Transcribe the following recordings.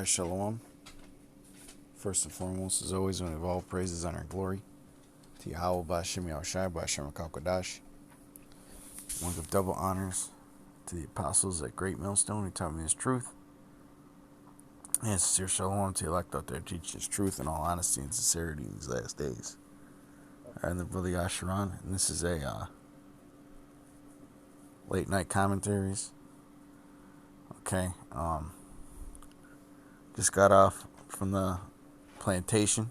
Shalom. First and foremost, as always, we give all praises, honor, and glory to Yahweh B'Hashem Yahushai B'Hashem HaKadosh. I want to give double honors to the apostles at Great Millstone who taught me his truth. And sincere shalom to the elect out there teaching his truth in all honesty and sincerity in these last days. I'm the brother Yasharon, and this is a late night commentaries. Okay, just got off from the plantation,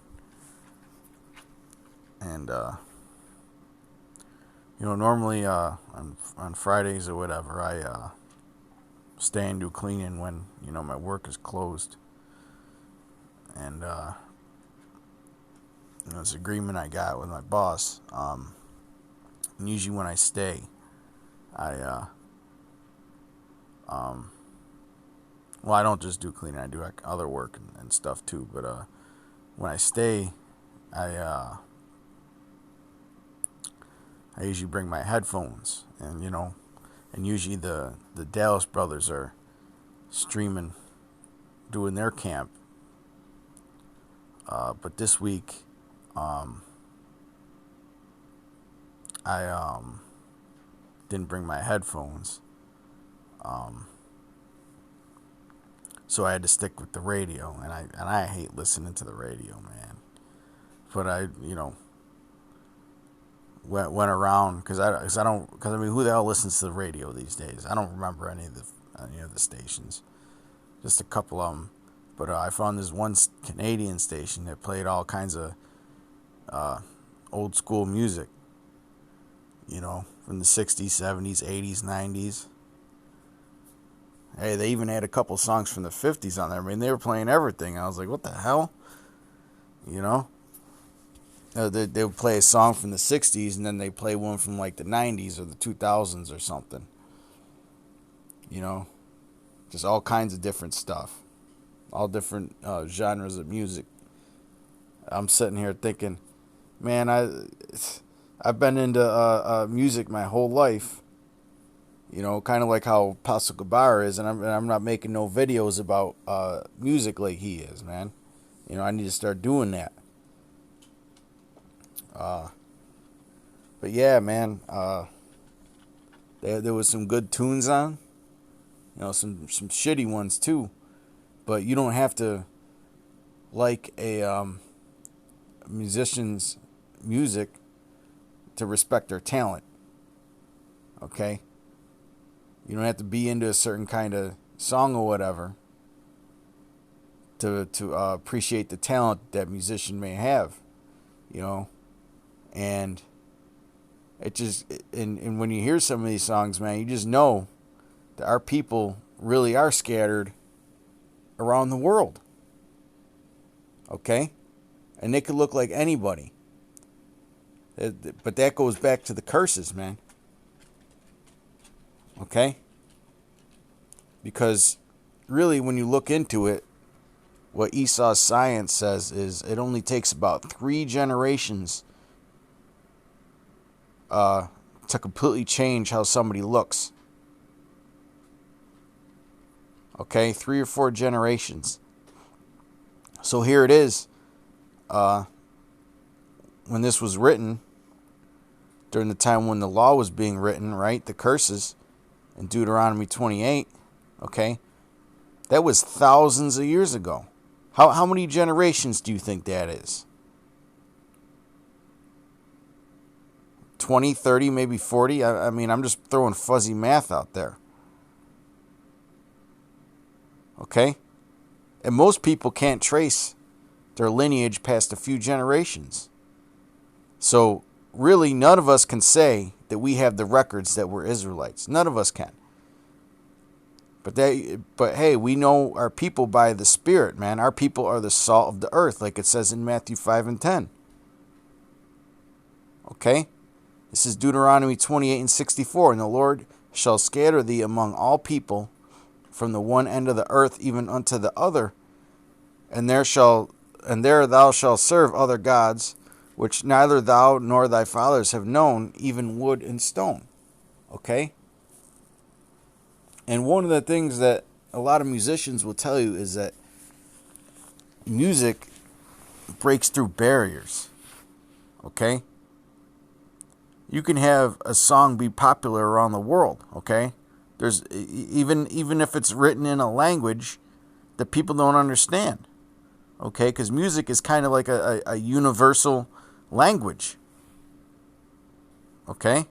and normally on Fridays or whatever, I stay and do cleaning when my work is closed, and this agreement I got with my boss. And usually when I stay, I well, I don't just do cleaning. I do like other work and stuff too. But when I stay, I usually bring my headphones, and and usually the Dallas brothers are streaming, doing their camp. But this week, I didn't bring my headphones. So I had to stick with the radio, and I hate listening to the radio, man. But I went around because who the hell listens to the radio these days? I don't remember any of the stations, just a couple of them. But I found this one Canadian station that played all kinds of old school music, from the 60s, 70s, 80s, 90s. Hey, they even had a couple songs from the 50s on there. I mean, they were playing everything. I was like, what the hell? They would play a song from the 60s, and then they play one from like the 90s or the 2000s or something. Just all kinds of different stuff. All different genres of music. I'm sitting here thinking, man, I've been into music my whole life. Kind of like how Apostle Gabar is, and I'm not making no videos about music like he is, man. I need to start doing that. But yeah, man, there was some good tunes on, some shitty ones too. But you don't have to like a musician's music to respect their talent. Okay? You don't have to be into a certain kind of song or whatever to appreciate the talent that musician may have, and it just and when you hear some of these songs, man, you just know that our people really are scattered around the world. Okay? And they could look like anybody. But that goes back to the curses, man. Okay? Because really, when you look into it, what Esau's science says is it only takes about 3 generations to completely change how somebody looks. Okay? 3 or 4 generations. So here it is. When this was written, during the time when the law was being written, right? The curses in Deuteronomy 28, okay? That was thousands of years ago. How many generations do you think that is? 20, 30, maybe 40? I mean, I'm just throwing fuzzy math out there. Okay? And most people can't trace their lineage past a few generations. So, really, none of us can say that we have the records that we're Israelites. None of us can. But hey, we know our people by the Spirit, man. Our people are the salt of the earth, like it says in Matthew 5 and 10. Okay? This is Deuteronomy 28 and 64. And the Lord shall scatter thee among all people from the one end of the earth even unto the other. And there thou shalt serve other gods, which neither thou nor thy fathers have known, even wood and stone. Okay? And one of the things that a lot of musicians will tell you is that music breaks through barriers. Okay? You can have a song be popular around the world, okay? There's even if it's written in a language that people don't understand. Okay? Cuz music is kind of like a universal language. Okay?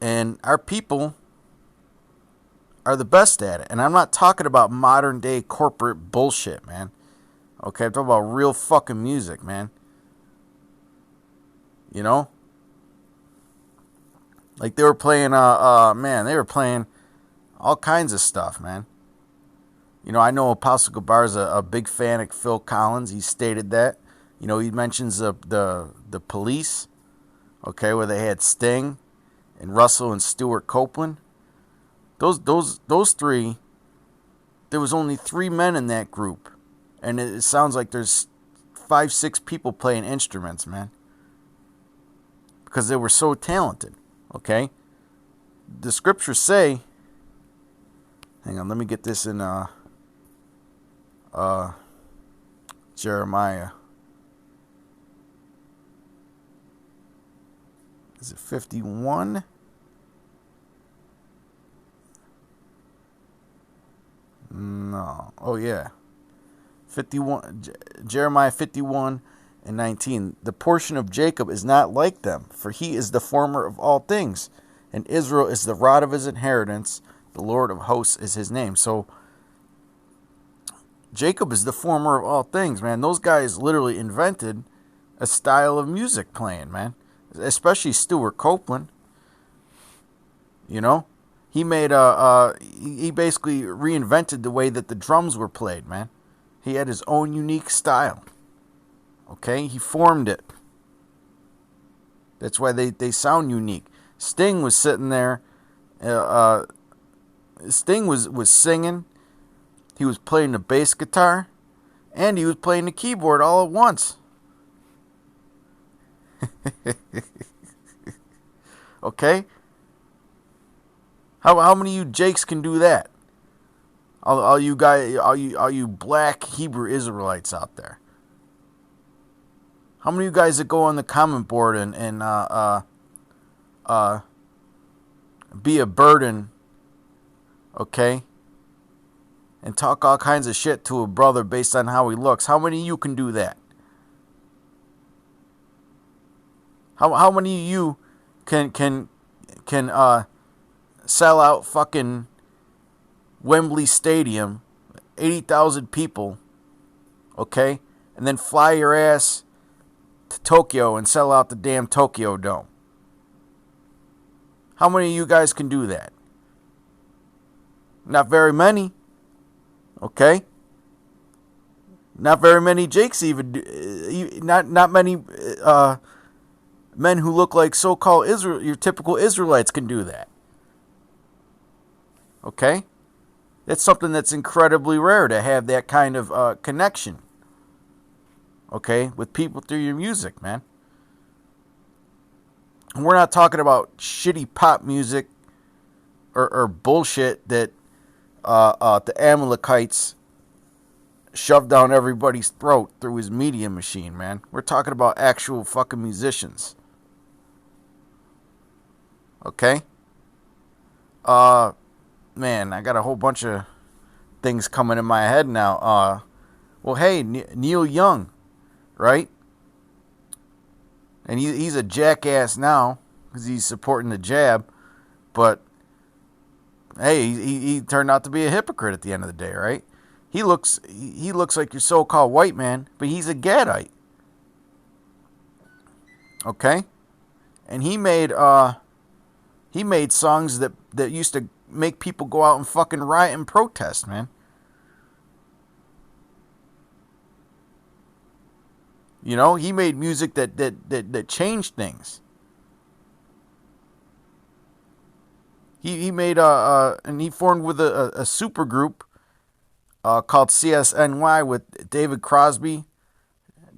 And our people are the best at it. And I'm not talking about modern day corporate bullshit, man. Okay, I'm talking about real fucking music, man. You know? Like they were playing man, they were playing all kinds of stuff, man. You know, I know Apostle Gabar is a big fan of Phil Collins. He stated that. You know, he mentions the Police, okay, where they had Sting and Russell and Stuart Copeland. Those three, there was only 3 men in that group. And it sounds like there's 5, 6 people playing instruments, man. Because they were so talented, okay? The scriptures say, hang on, let me get this in Jeremiah. Is it 51? No. Oh, yeah. 51, Jeremiah 51 and 19. The portion of Jacob is not like them, for he is the former of all things, and Israel is the rod of his inheritance. The Lord of hosts is his name. So, Jacob is the former of all things, man. Those guys literally invented a style of music playing, man. Especially Stuart Copeland. You know? He made he basically reinvented the way that the drums were played, man. He had his own unique style. Okay? He formed it. That's why they sound unique. Sting was sitting there. Sting was singing. He was playing the bass guitar. And he was playing the keyboard all at once. Okay? How many of you Jakes can do that? All you guys, all you black Hebrew Israelites out there. How many of you guys that go on the comment board and be a burden, okay, and talk all kinds of shit to a brother based on how he looks? How many of you can do that? How many of you can sell out fucking Wembley Stadium, 80,000 people, okay, and then fly your ass to Tokyo and sell out the damn Tokyo Dome? How many of you guys can do that? Not very many, okay? Not very many Jakes even do, not many men who look like so-called Israel, your typical Israelites can do that. Okay? That's something that's incredibly rare to have that kind of connection. Okay? With people through your music, man. And we're not talking about shitty pop music or bullshit that the Amalekites shoved down everybody's throat through his media machine, man. We're talking about actual fucking musicians. Okay? Man, I got a whole bunch of things coming in my head now. Well, hey, Neil Young, right? And he's a jackass now because he's supporting the jab. But, hey, he turned out to be a hypocrite at the end of the day, right? He looks like your so-called white man, but he's a Gadite. Okay? And he made songs that used to make people go out and fucking riot and protest, man. You know, he made music that changed things. He made and he formed with a super group called CSNY with David Crosby,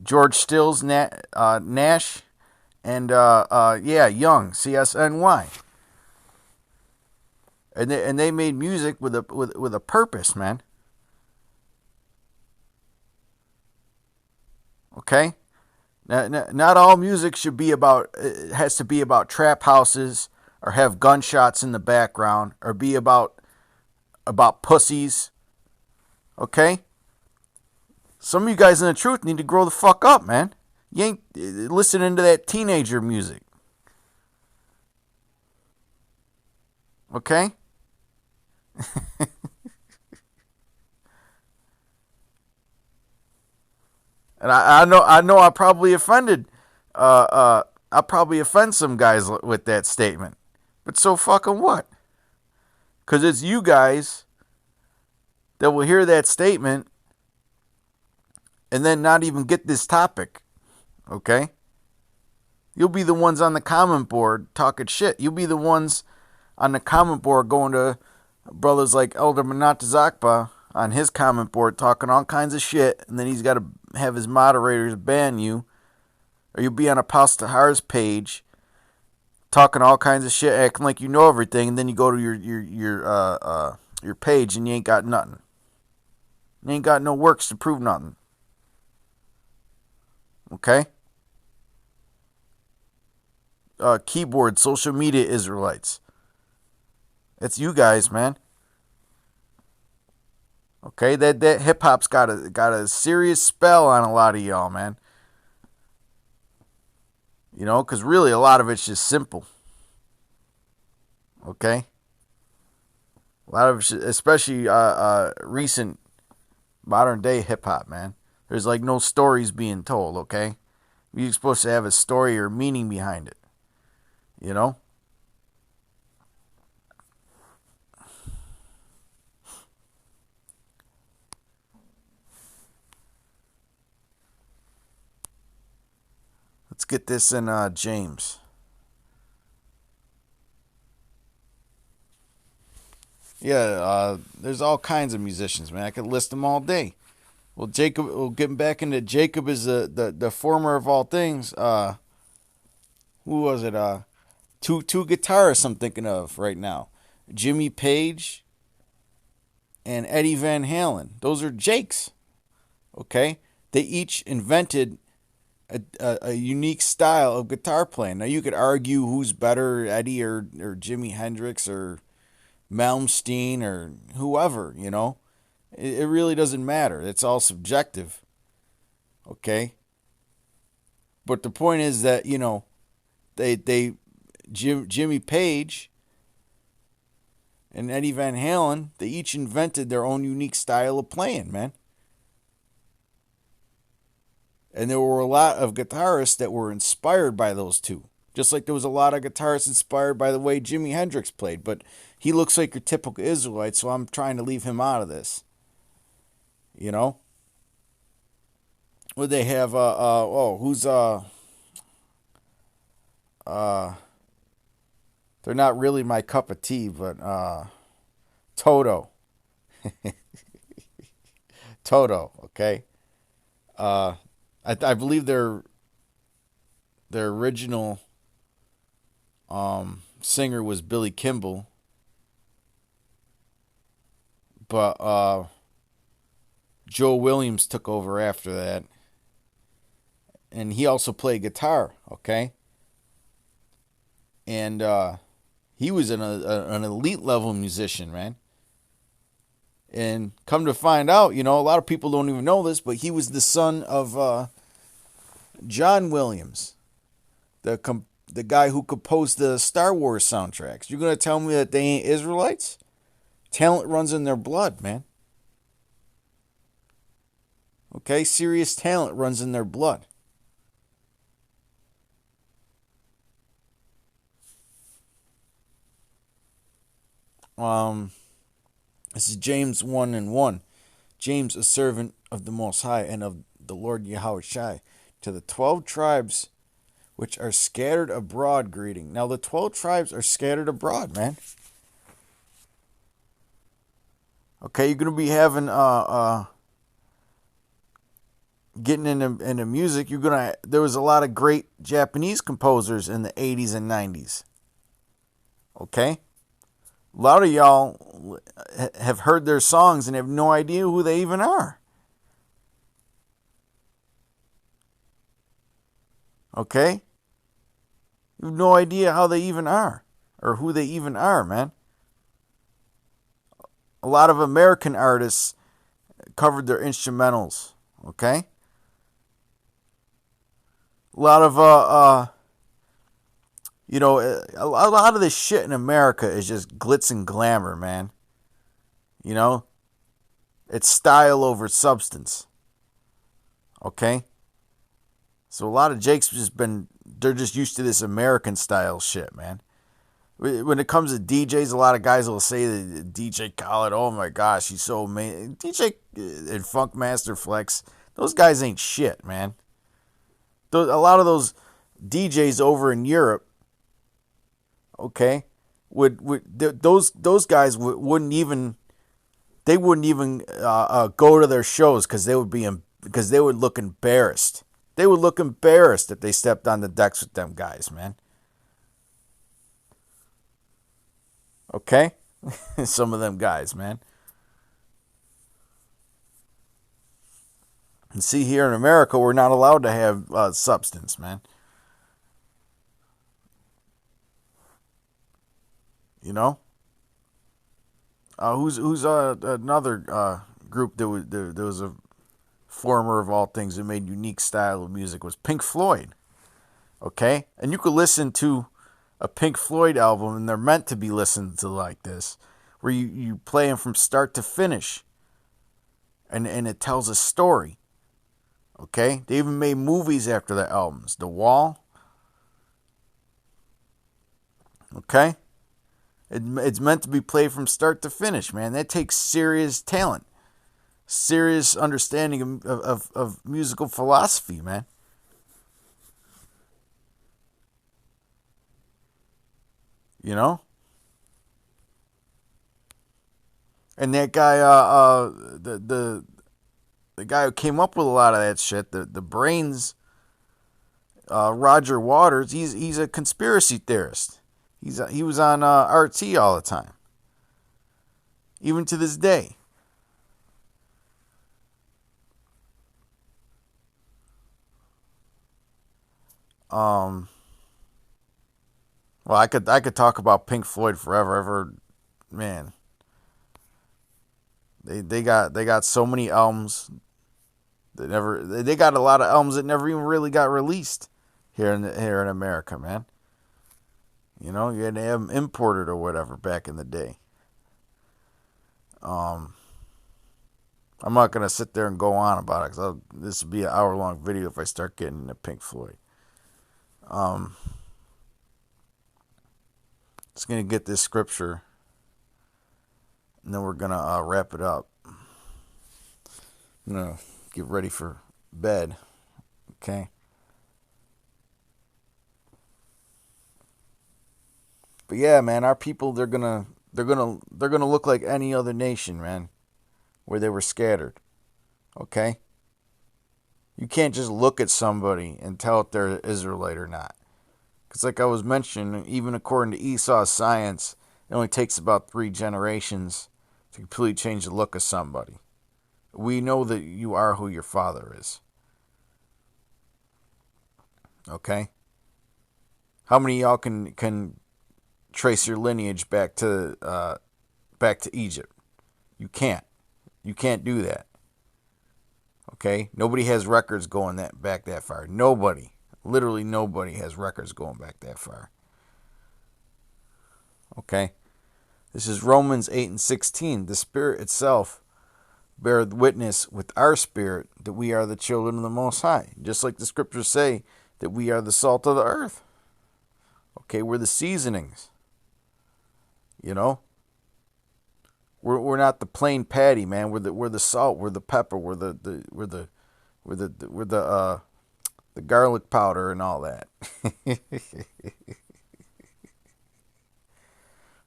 George Stills, Nash, and Young, CSNY. And they made music with a purpose, man. Okay? Not all music should be about, it has to be about trap houses or have gunshots in the background or be about pussies. Okay? Some of you guys in the truth need to grow the fuck up, man. You ain't listening to that teenager music. Okay? And I know I probably offended I probably offend some guys with that statement. But so fucking what? Cuz it's you guys that will hear that statement and then not even get this topic. Okay? You'll be the ones on the comment board talking shit. You'll be the ones on the comment board going to brothers like Elder Manatazakba on his comment board talking all kinds of shit, and then he's got to have his moderators ban you. Or you'll be on Apostle Tahar's page talking all kinds of shit, acting like you know everything, and then you go to your page and you ain't got nothing. You ain't got no works to prove nothing. Okay? Keyboard, social media Israelites. It's you guys, man. Okay, that hip hop's got a serious spell on a lot of y'all, man. You know, because really a lot of it's just simple. Okay? A lot of it's just, especially recent modern day hip hop, man. There's like no stories being told, okay? You're supposed to have a story or meaning behind it. You know? Let's get this in James. Yeah, there's all kinds of musicians, man. I could list them all day. Well, Jacob, we'll get back into Jacob is the former of all things. Who was it? Two guitarists I'm thinking of right now. Jimmy Page and Eddie Van Halen. Those are Jakes. Okay? They each invented a unique style of guitar playing. Now you could argue who's better, Eddie or Jimi Hendrix or Malmsteen or whoever, you know. It really doesn't matter. It's all subjective. Okay? But the point is that, you know, Jimmy Page and Eddie Van Halen, they each invented their own unique style of playing, man. And there were a lot of guitarists that were inspired by those two. Just like there was a lot of guitarists inspired by the way Jimi Hendrix played. But he looks like your typical Israelite, so I'm trying to leave him out of this. You know? Would they have, who's, they're not really my cup of tea, but, Toto. Toto, okay? I believe their original singer was Billy Kimball, but Joe Williams took over after that, and he also played guitar. Okay, and he was an elite level musician, man. And come to find out, you know, a lot of people don't even know this, but he was the son of John Williams, the guy who composed the Star Wars soundtracks. You're going to tell me that they ain't Israelites? Talent runs in their blood, man. Okay? Serious talent runs in their blood. This is James 1 and 1. James, a servant of the Most High and of the Lord Yahweh Shai, to the 12 tribes which are scattered abroad, greeting. Now, the 12 tribes are scattered abroad, man. Okay, you're going to be having, getting into music. There was a lot of great Japanese composers in the 80s and 90s. Okay? A lot of y'all have heard their songs and have no idea who they even are. Okay? You have no idea how they even are or who they even are, man. A lot of American artists covered their instrumentals, okay? A lot of a lot of this shit in America is just glitz and glamour, man. You know, it's style over substance. Okay? So a lot of Jakes they're just used to this American style shit, man. When it comes to DJs, a lot of guys will say that DJ Khaled, oh my gosh, he's so amazing. DJ and Funk Master Flex, those guys ain't shit, man. A lot of those DJs over in Europe, okay, those guys wouldn't even go to their shows because they would look embarrassed. They would look embarrassed if they stepped on the decks with them guys, man. Okay? Some of them guys, man. And see, here in America, we're not allowed to have substance, man. You know? Who's another group that was a former of all things that made unique style of music was Pink Floyd. Okay? And you could listen to a Pink Floyd album, and they're meant to be listened to like this, where you play them from start to finish, and it tells a story. Okay? They even made movies after the albums. The Wall. Okay? It's meant to be played from start to finish, man. That takes serious talent, serious understanding of musical philosophy, man. You know? And that guy, the guy who came up with a lot of that shit, the brains, Roger Waters, he's a conspiracy theorist. He was on RT all the time, even to this day. Well, I could talk about Pink Floyd forever. I've heard, man, they got so many albums they got a lot of albums that never even really got released here in America, man. You know, you had to have them imported or whatever back in the day. I'm not gonna sit there and go on about it because this would be an hour-long video if I start getting into Pink Floyd. Just gonna get this scripture, and then we're gonna wrap it up. I'm gonna get ready for bed. Okay. But yeah, man, our people they're gonna look like any other nation, man, where they were scattered. Okay? You can't just look at somebody and tell if they're an Israelite or not. Because like I was mentioning, even according to Esau's science, it only takes about 3 generations to completely change the look of somebody. We know that you are who your father is. Okay? How many of y'all can trace your lineage back to Egypt? You can't. You can't do that. Okay? Nobody has records going back that far. Nobody. Literally nobody has records going back that far. Okay? This is Romans 8:16. The Spirit itself beareth witness with our spirit that we are the children of the Most High. Just like the scriptures say that we are the salt of the earth. Okay, we're the seasonings. You know? We're not the plain patty, man. We're the salt, we're the pepper, we're the garlic powder and all that.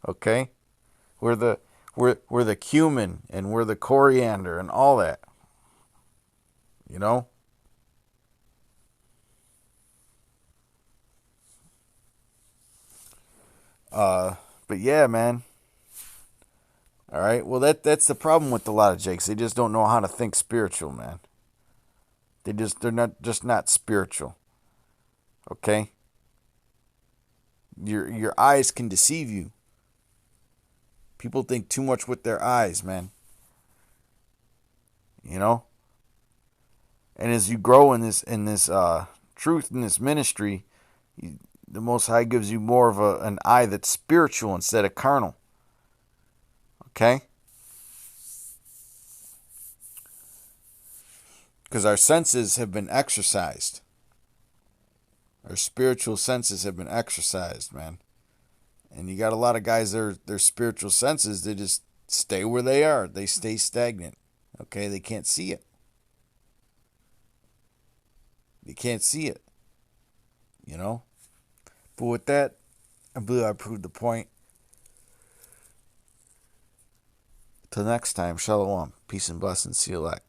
Okay? We're the cumin and we're the coriander and all that. You know? But yeah, man. All right. Well, that's the problem with a lot of Jakes. They just don't know how to think spiritual, man. They're not spiritual. Okay? Your eyes can deceive you. People think too much with their eyes, man. You know? And as you grow in this truth, in this ministry, the Most High gives you more of an eye that's spiritual instead of carnal. Okay? Because our senses have been exercised. Our spiritual senses have been exercised, man. And you got a lot of guys, their spiritual senses, they just stay where they are. They stay stagnant. Okay? They can't see it. They can't see it. You know? But with that, I believe I proved the point. Till next time, shalom. Peace and blessings. See you later.